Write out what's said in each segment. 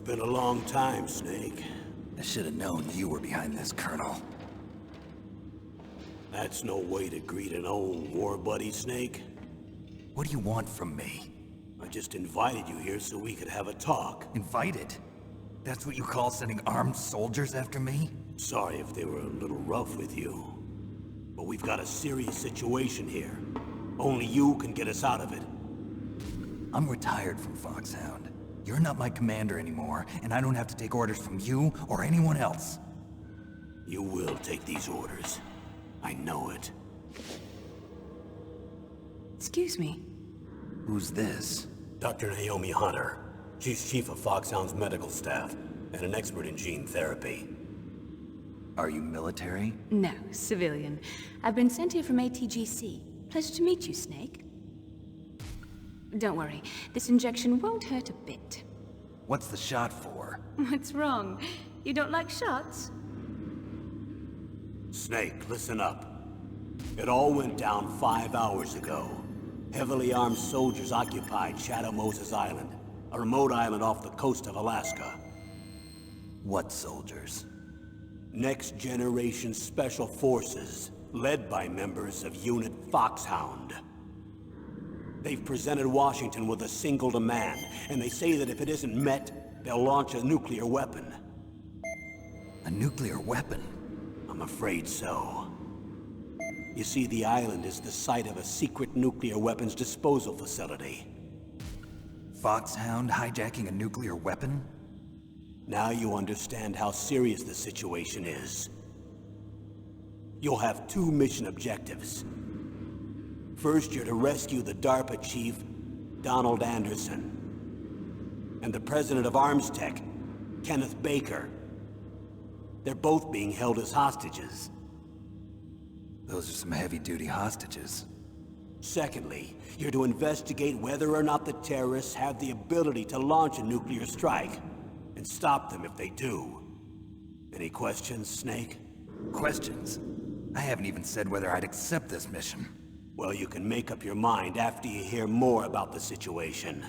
been a long time, Snake. I should have known you were behind this, Colonel. That's no way to greet an old war buddy, Snake. What do you want from me? I just invited you here so we could have a talk. Invited? That's what you call sending armed soldiers after me? Sorry if they were a little rough with you. But we've got a serious situation here. Only you can get us out of it. I'm retired from Foxhound. You're not my commander anymore, and I don't have to take orders from you or anyone else. You will take these orders. I know it. Excuse me. Who's this? Dr. Naomi Hunter. She's chief of Foxhound's medical staff, and an expert in gene therapy. Are you military? No, civilian. I've been sent here from ATGC. Pleasure to meet you, Snake. Don't worry, this injection won't hurt a bit. What's the shot for? What's wrong? You don't like shots? Snake, listen up. It all went down 5 hours ago. Heavily armed soldiers occupied Shadow Moses Island, a remote island off the coast of Alaska. What soldiers? Next Generation Special Forces, led by members of Unit Foxhound. They've presented Washington with a single demand, and they say that if it isn't met, they'll launch a nuclear weapon. A nuclear weapon? I'm afraid so. You see, the island is the site of a secret nuclear weapons disposal facility. Foxhound hijacking a nuclear weapon? Now you understand how serious the situation is. You'll have 2 mission objectives. First, you're to rescue the DARPA chief, Donald Anderson, and the president of ArmsTech, Kenneth Baker. They're both being held as hostages. Those are some heavy-duty hostages. Secondly, you're to investigate whether or not the terrorists have the ability to launch a nuclear strike, and stop them if they do. Any questions, Snake? Questions? I haven't even said whether I'd accept this mission. Well, you can make up your mind after you hear more about the situation.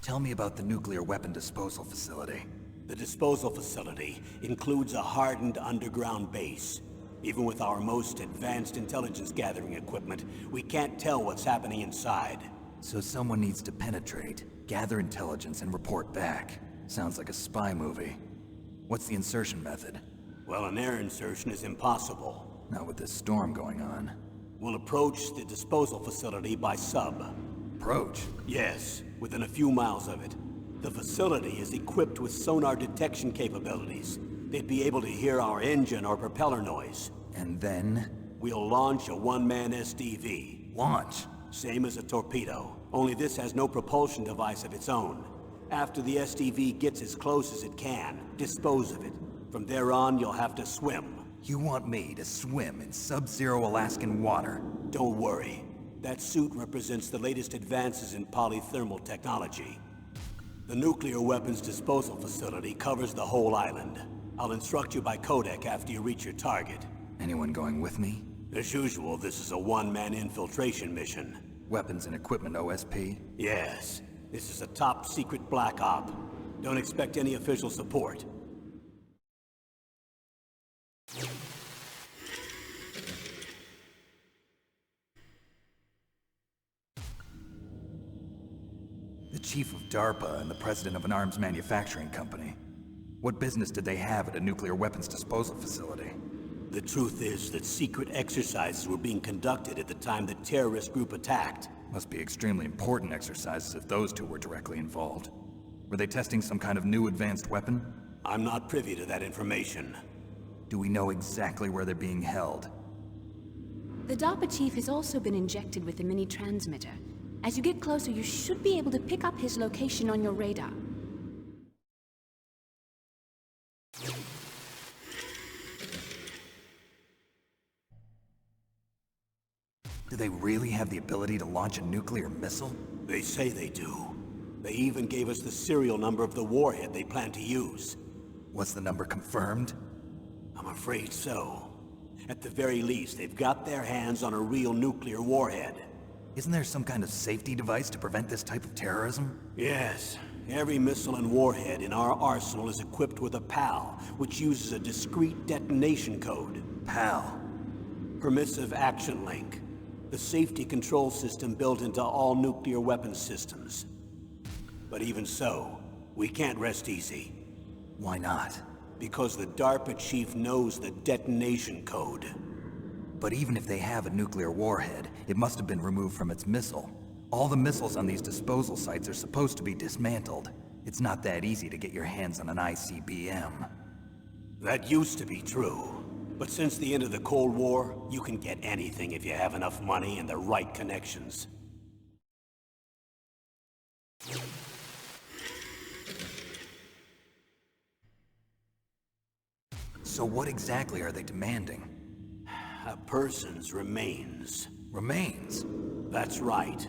Tell me about the nuclear weapon disposal facility. The disposal facility includes a hardened underground base. Even with our most advanced intelligence gathering equipment, we can't tell what's happening inside. So someone needs to penetrate, gather intelligence, and report back. Sounds like a spy movie. What's the insertion method? Well, an air insertion is impossible. Not with this storm going on. We'll approach the disposal facility by sub. Approach? Yes, within a few miles of it. The facility is equipped with sonar detection capabilities. They'd be able to hear our engine or propeller noise. And then? We'll launch a one-man SDV. Launch? Same as a torpedo, only this has no propulsion device of its own. After the SDV gets as close as it can, dispose of it. From there on, you'll have to swim. You want me to swim in sub-zero Alaskan water? Don't worry. That suit represents the latest advances in polythermal technology. The nuclear weapons disposal facility covers the whole island. I'll instruct you by codec after you reach your target. Anyone going with me? As usual, this is a one-man infiltration mission. Weapons and equipment OSP? Yes. This is a top-secret black op. Don't expect any official support. The chief of DARPA and the president of an arms manufacturing company. What business did they have at a nuclear weapons disposal facility? The truth is that secret exercises were being conducted at the time the terrorist group attacked. Must be extremely important exercises if those two were directly involved. Were they testing some kind of new advanced weapon? I'm not privy to that information. Do we know exactly where they're being held? The DARPA chief has also been injected with a mini transmitter. As you get closer, you should be able to pick up his location on your radar. Do they really have the ability to launch a nuclear missile? They say they do. They even gave us the serial number of the warhead they plan to use. Was the number confirmed? I'm afraid so. At the very least, they've got their hands on a real nuclear warhead. Isn't there some kind of safety device to prevent this type of terrorism? Yes. Every missile and warhead in our arsenal is equipped with a PAL, which uses a discrete detonation code. PAL. Permissive Action Link. The safety control system built into all nuclear weapons systems. But even so, we can't rest easy. Why not? Because the DARPA chief knows the detonation code. But even if they have a nuclear warhead, it must have been removed from its missile. All the missiles on these disposal sites are supposed to be dismantled. It's not that easy to get your hands on an ICBM. That used to be true. But since the end of the Cold War, you can get anything if you have enough money and the right connections. So what exactly are they demanding? A person's remains. Remains? That's right.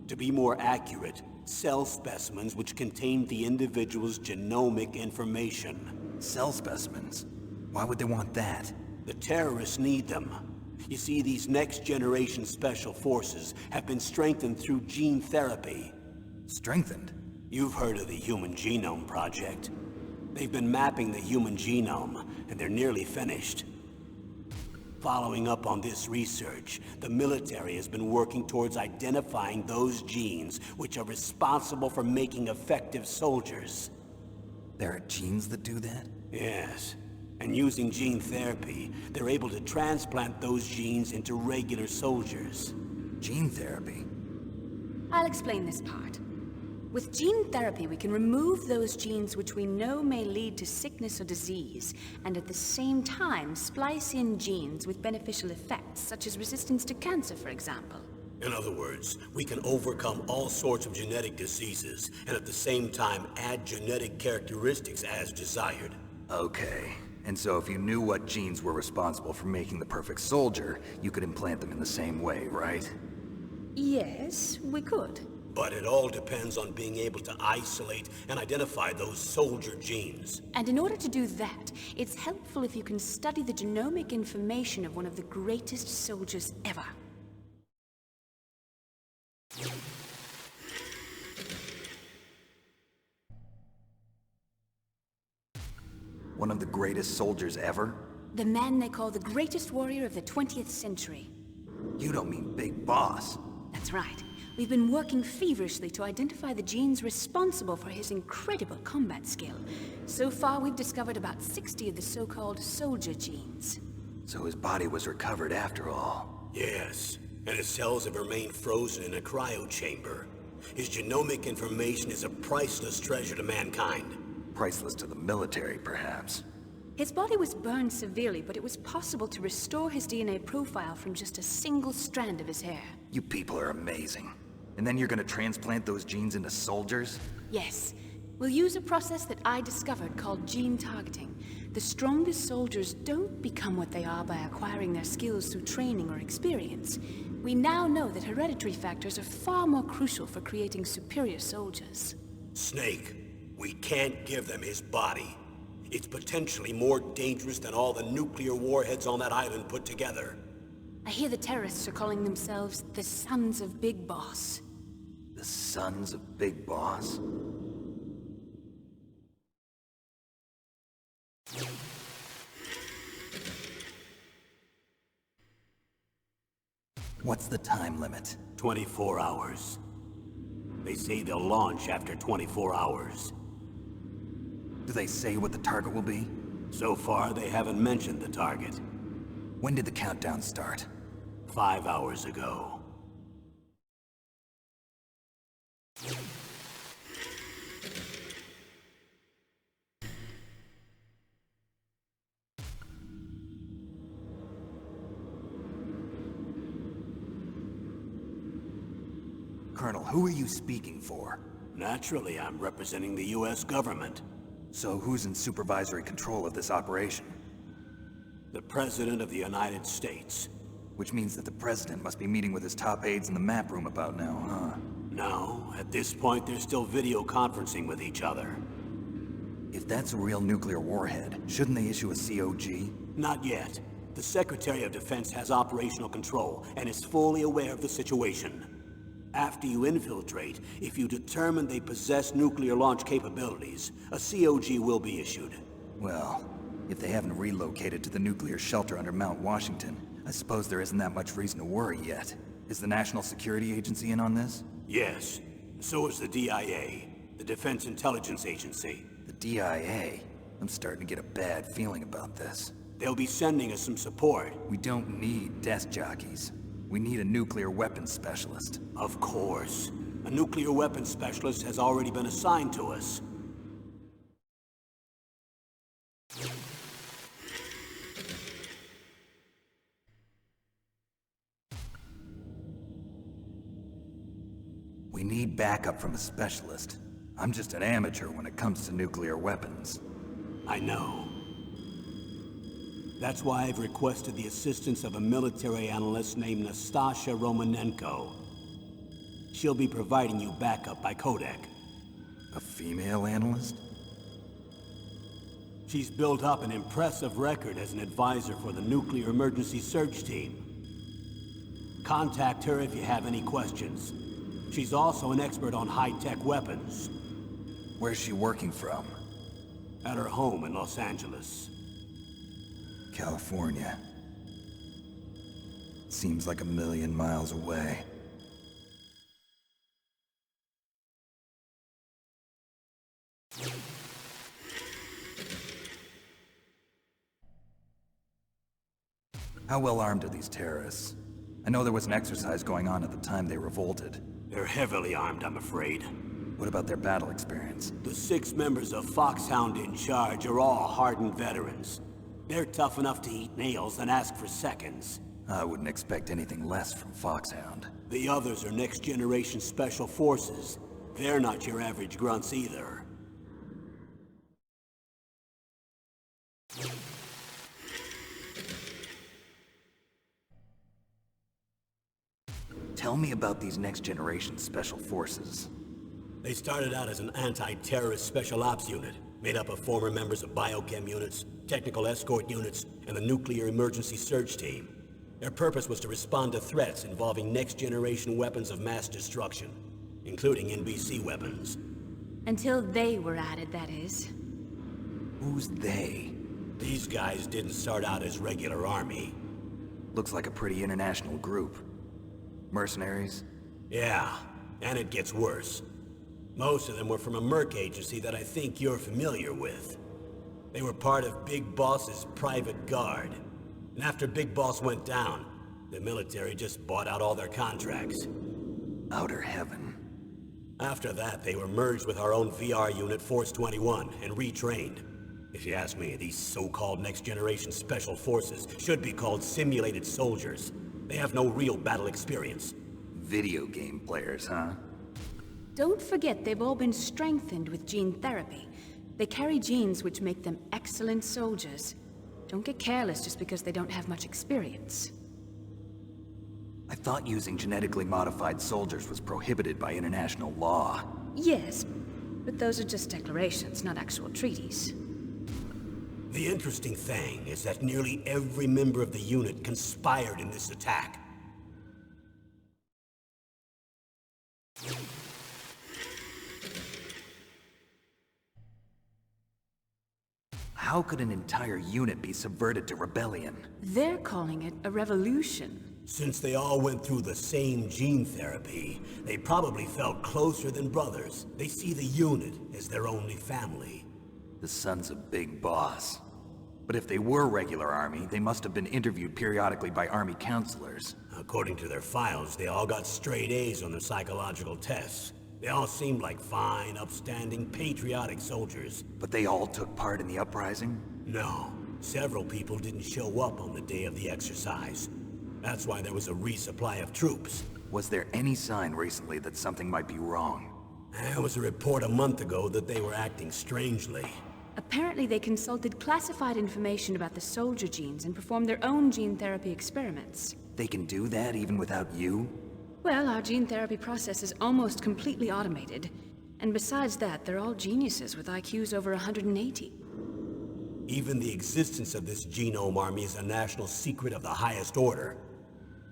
To be more accurate, cell specimens which contain the individual's genomic information. Cell specimens? Why would they want that? The terrorists need them. You see, these next-generation special forces have been strengthened through gene therapy. Strengthened? You've heard of the Human Genome Project. They've been mapping the human genome, and they're nearly finished. Following up on this research, the military has been working towards identifying those genes which are responsible for making effective soldiers. There are genes that do that? Yes. And using gene therapy, they're able to transplant those genes into regular soldiers. Gene therapy? I'll explain this part. With gene therapy, we can remove those genes which we know may lead to sickness or disease, and at the same time splice in genes with beneficial effects, such as resistance to cancer, for example. In other words, we can overcome all sorts of genetic diseases, and at the same time add genetic characteristics as desired. Okay. And so if you knew what genes were responsible for making the perfect soldier, you could implant them in the same way, right? Yes, we could. But it all depends on being able to isolate and identify those soldier genes. And in order to do that, it's helpful if you can study the genomic information of one of the greatest soldiers ever. One of the greatest soldiers ever? The man they call the greatest warrior of the 20th century. You don't mean Big Boss. That's right. We've been working feverishly to identify the genes responsible for his incredible combat skill. So far, we've discovered about 60 of the so-called soldier genes. So his body was recovered after all. Yes, and his cells have remained frozen in a cryo chamber. His genomic information is a priceless treasure to mankind. Priceless to the military, perhaps. His body was burned severely, but it was possible to restore his DNA profile from just a single strand of his hair. You people are amazing. And then you're gonna transplant those genes into soldiers? Yes. We'll use a process that I discovered called gene targeting. The strongest soldiers don't become what they are by acquiring their skills through training or experience. We now know that hereditary factors are far more crucial for creating superior soldiers. Snake, we can't give them his body. It's potentially more dangerous than all the nuclear warheads on that island put together. I hear the terrorists are calling themselves the Sons of Big Boss. The Sons of Big Boss? What's the time limit? 24 hours. They say they'll launch after 24 hours. Do they say what the target will be? So far, they haven't mentioned the target. When did the countdown start? 5 hours ago. Colonel, who are you speaking for? Naturally, I'm representing the U.S. government. So who's in supervisory control of this operation? The President of the United States. Which means that the President must be meeting with his top aides in the map room about now, huh? No, at this point they're still video conferencing with each other. If that's a real nuclear warhead, shouldn't they issue a COG? Not yet. The Secretary of Defense has operational control and is fully aware of the situation. After you infiltrate, if you determine they possess nuclear launch capabilities, a COG will be issued. Well, if they haven't relocated to the nuclear shelter under Mount Washington, I suppose there isn't that much reason to worry yet. Is the National Security Agency in on this? Yes. So is the DIA, the Defense Intelligence Agency. The DIA? I'm starting to get a bad feeling about this. They'll be sending us some support. We don't need desk jockeys. We need a nuclear weapons specialist. Of course. A nuclear weapons specialist has already been assigned to us. We need backup from a specialist. I'm just an amateur when it comes to nuclear weapons. I know. That's why I've requested the assistance of a military analyst named Nastasha Romanenko. She'll be providing you backup by Kodak. A female analyst? She's built up an impressive record as an advisor for the Nuclear Emergency Search Team. Contact her if you have any questions. She's also an expert on high-tech weapons. Where's she working from? At her home in Los Angeles. California. Seems like a million miles away. How well armed are these terrorists? I know there was an exercise going on at the time they revolted. They're heavily armed, I'm afraid. What about their battle experience? The 6 members of Foxhound in charge are all hardened veterans. They're tough enough to eat nails and ask for seconds. I wouldn't expect anything less from Foxhound. The others are next-generation special forces. They're not your average grunts either. Tell me about these next-generation special forces. They started out as an anti-terrorist special ops unit, made up of former members of biochem units, technical escort units, and the Nuclear Emergency Search Team. Their purpose was to respond to threats involving next-generation weapons of mass destruction, including NBC weapons. Until they were added, that is. Who's they? These guys didn't start out as regular army. Looks like a pretty international group. Mercenaries? Yeah, and it gets worse. Most of them were from a merc agency that I think you're familiar with. They were part of Big Boss's private guard. And after Big Boss went down, the military just bought out all their contracts. Outer heaven. After that, they were merged with our own VR unit, Force 21, and retrained. If you ask me, these so-called next-generation special forces should be called simulated soldiers. They have no real battle experience. Video game players, huh? Don't forget they've all been strengthened with gene therapy. They carry genes which make them excellent soldiers. Don't get careless just because they don't have much experience. I thought using genetically modified soldiers was prohibited by international law. Yes, but those are just declarations, not actual treaties. The interesting thing is that nearly every member of the unit conspired in this attack. How could an entire unit be subverted to rebellion? They're calling it a revolution. Since they all went through the same gene therapy, they probably felt closer than brothers. They see the unit as their only family. The sons of Big Boss. But if they were regular army, they must have been interviewed periodically by army counselors. According to their files, they all got straight A's on their psychological tests. They all seemed like fine, upstanding, patriotic soldiers. But they all took part in the uprising? No. Several people didn't show up on the day of the exercise. That's why there was a resupply of troops. Was there any sign recently that something might be wrong? There was a report a month ago that they were acting strangely. Apparently they consulted classified information about the soldier genes and performed their own gene therapy experiments. They can do that even without you? Well, our gene therapy process is almost completely automated. And besides that, they're all geniuses with IQs over 180. Even the existence of this genome army is a national secret of the highest order.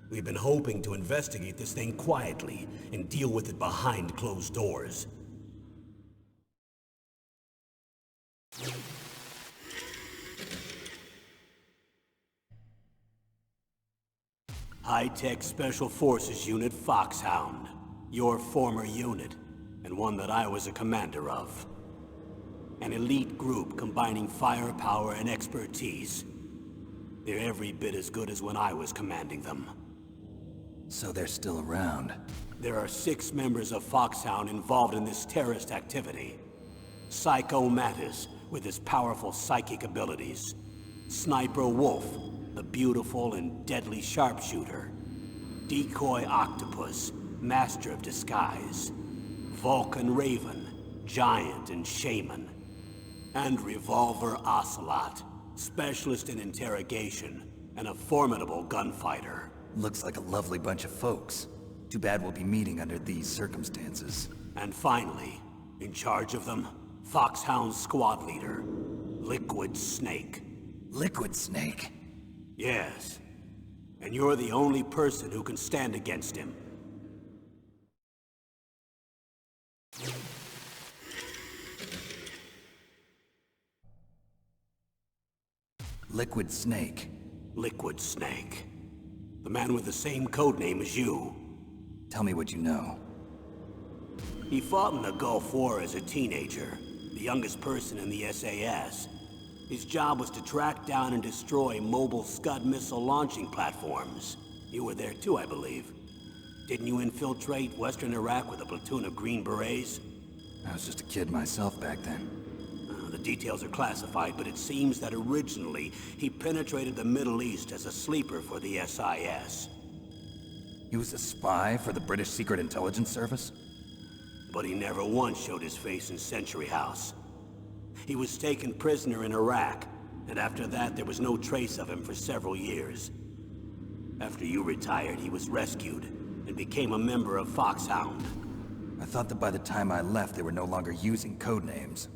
We've been hoping to investigate this thing quietly and deal with it behind closed doors. High-Tech Special Forces Unit Foxhound. Your former unit, and one that I was a commander of. An elite group combining firepower and expertise. They're every bit as good as when I was commanding them. So they're still around. There are 6 members of Foxhound involved in this terrorist activity. Psycho Mattis, with his powerful psychic abilities. Sniper Wolf, the beautiful and deadly sharpshooter. Decoy Octopus, master of disguise. Vulcan Raven, giant and shaman. And Revolver Ocelot, specialist in interrogation and a formidable gunfighter. Looks like a lovely bunch of folks. Too bad we'll be meeting under these circumstances. And finally, in charge of them, Foxhound's squad leader, Liquid Snake. Liquid Snake? Yes. And you're the only person who can stand against him. Liquid Snake. Liquid Snake. The man with the same codename as you. Tell me what you know. He fought in the Gulf War as a teenager, the youngest person in the SAS. His job was to track down and destroy mobile Scud missile launching platforms. You were there too, I believe. Didn't you infiltrate Western Iraq with a platoon of Green Berets? I was just a kid myself back then. The details are classified, but it seems that originally he penetrated the Middle East as a sleeper for the SIS. He was a spy for the British Secret Intelligence Service? But he never once showed his face in Century House. He was taken prisoner in Iraq, and after that there was no trace of him for several years. After you retired, he was rescued and became a member of Foxhound. I thought that by the time I left, they were no longer using code names.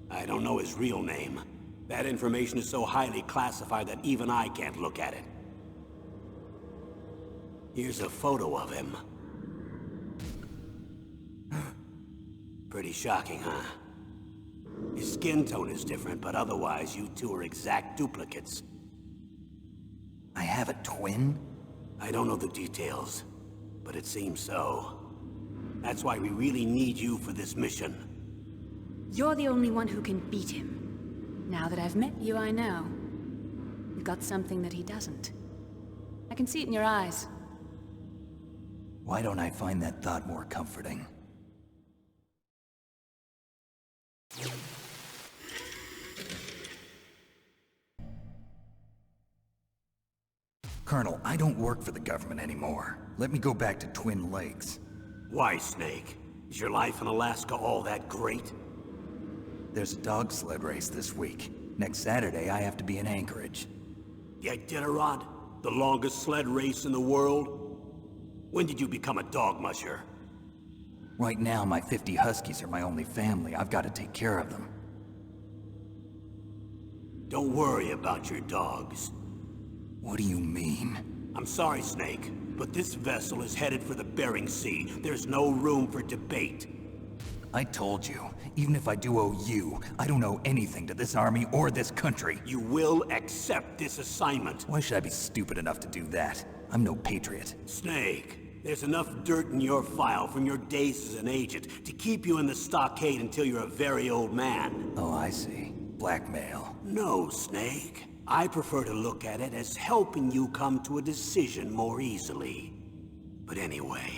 I don't know his real name. That information is so highly classified that even I can't look at it. Here's a photo of him. Pretty shocking, huh? His skin tone is different, but otherwise you two are exact duplicates. I have a twin? I don't know the details, but it seems so. That's why we really need you for this mission. You're the only one who can beat him. Now that I've met you, I know. You've got something that he doesn't. I can see it in your eyes. Why don't I find that thought more comforting? Colonel, I don't work for the government anymore. Let me go back to Twin Lakes. Why, Snake? Is your life in Alaska all that great? There's a dog sled race this week. Next Saturday, I have to be in Anchorage. The Iditarod? The longest sled race in the world? When did you become a dog musher? Right now, my 50 Huskies are my only family. I've got to take care of them. Don't worry about your dogs. What do you mean? I'm sorry, Snake, but this vessel is headed for the Bering Sea. There's no room for debate. I told you, even if I do owe you, I don't owe anything to this army or this country. You will accept this assignment. Why should I be stupid enough to do that? I'm no patriot. Snake, there's enough dirt in your file from your days as an agent to keep you in the stockade until you're a very old man. Oh, I see. Blackmail. No, Snake. I prefer to look at it as helping you come to a decision more easily. But anyway,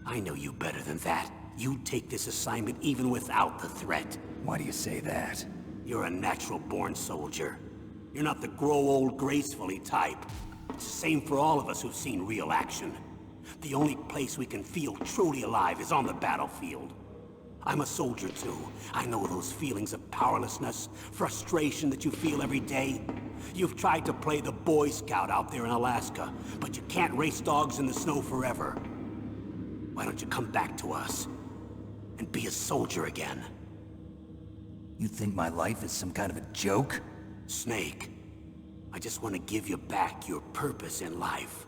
I know you better than that. You take this assignment even without the threat. Why do you say that? You're a natural-born soldier. You're not the grow old gracefully type. It's the same for all of us who've seen real action. The only place we can feel truly alive is on the battlefield. I'm a soldier too. I know those feelings of powerlessness, frustration that you feel every day. You've tried to play the Boy Scout out there in Alaska, but you can't race dogs in the snow forever. Why don't you come back to us and be a soldier again? You think my life is some kind of a joke? Snake, I just want to give you back your purpose in life.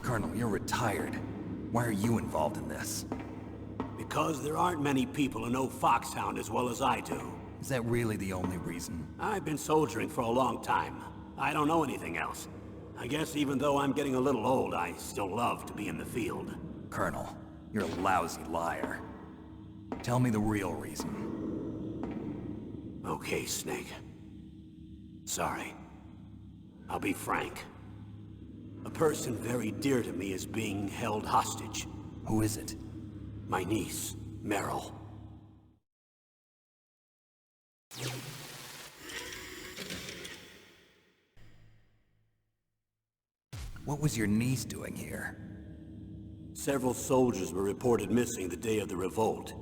Colonel, you're retired. Why are you involved in this? Because there aren't many people who know Foxhound as well as I do. Is that really the only reason? I've been soldiering for a long time. I don't know anything else. I guess even though I'm getting a little old, I still love to be in the field. Colonel, you're a lousy liar. Tell me the real reason. Okay, Snake. Sorry. I'll be frank. A person very dear to me is being held hostage. Who is it? My niece, Meryl. What was your niece doing here? Several soldiers were reported missing the day of the revolt.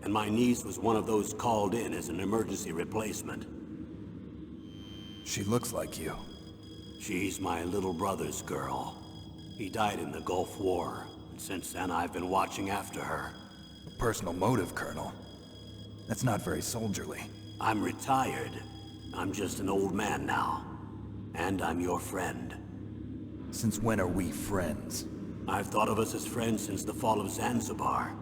And my niece was one of those called in as an emergency replacement. She looks like you. She's my little brother's girl. He died in the Gulf War, and since then I've been watching after her. A personal motive, Colonel. That's not very soldierly. I'm retired. I'm just an old man now. And I'm your friend. Since when are we friends? I've thought of us as friends since the fall of Zanzibar.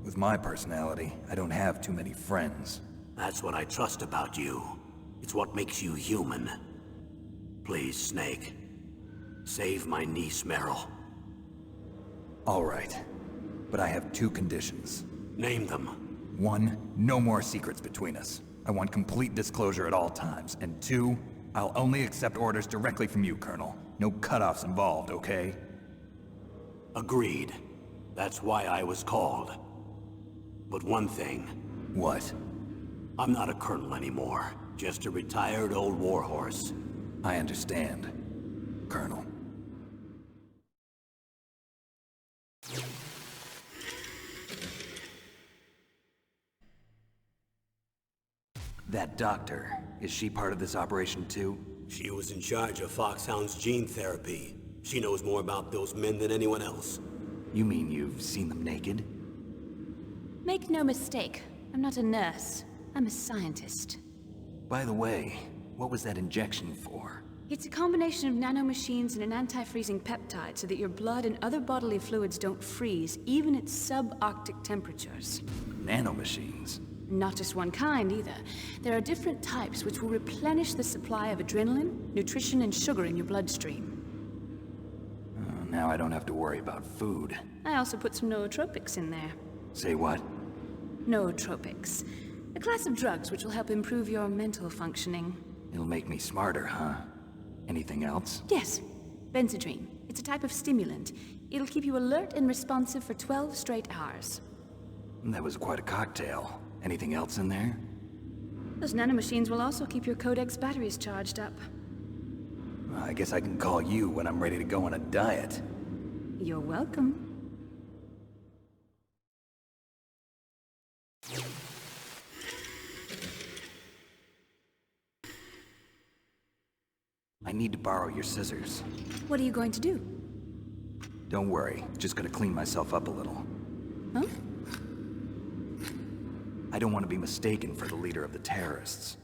With my personality, I don't have too many friends. That's what I trust about you. It's what makes you human. Please, Snake. Save my niece, Meryl. All right. But I have two conditions. Name them. 1, no more secrets between us. I want complete disclosure at all times. And 2, I'll only accept orders directly from you, Colonel. No cutoffs involved, okay? Agreed. That's why I was called. But one thing. What? I'm not a colonel anymore. Just a retired old warhorse. I understand, Colonel. That doctor, is she part of this operation too? She was in charge of Foxhound's gene therapy. She knows more about those men than anyone else. You mean you've seen them naked? Make no mistake, I'm not a nurse. I'm a scientist. By the way, what was that injection for? It's a combination of nanomachines and an anti-freezing peptide so that your blood and other bodily fluids don't freeze, even at subarctic temperatures. Nanomachines? Not just one kind, either. There are different types which will replenish the supply of adrenaline, nutrition, and sugar in your bloodstream. Now I don't have to worry about food. I also put some nootropics in there. Say what? Nootropics. A class of drugs which will help improve your mental functioning. It'll make me smarter, huh? Anything else? Yes. Benzedrine. It's a type of stimulant. It'll keep you alert and responsive for 12 straight hours. That was quite a cocktail. Anything else in there? Those nanomachines will also keep your Codex batteries charged up. I guess I can call you when I'm ready to go on a diet. You're welcome. I need to borrow your scissors. What are you going to do? Don't worry, just gonna clean myself up a little. Huh? I don't want to be mistaken for the leader of the terrorists.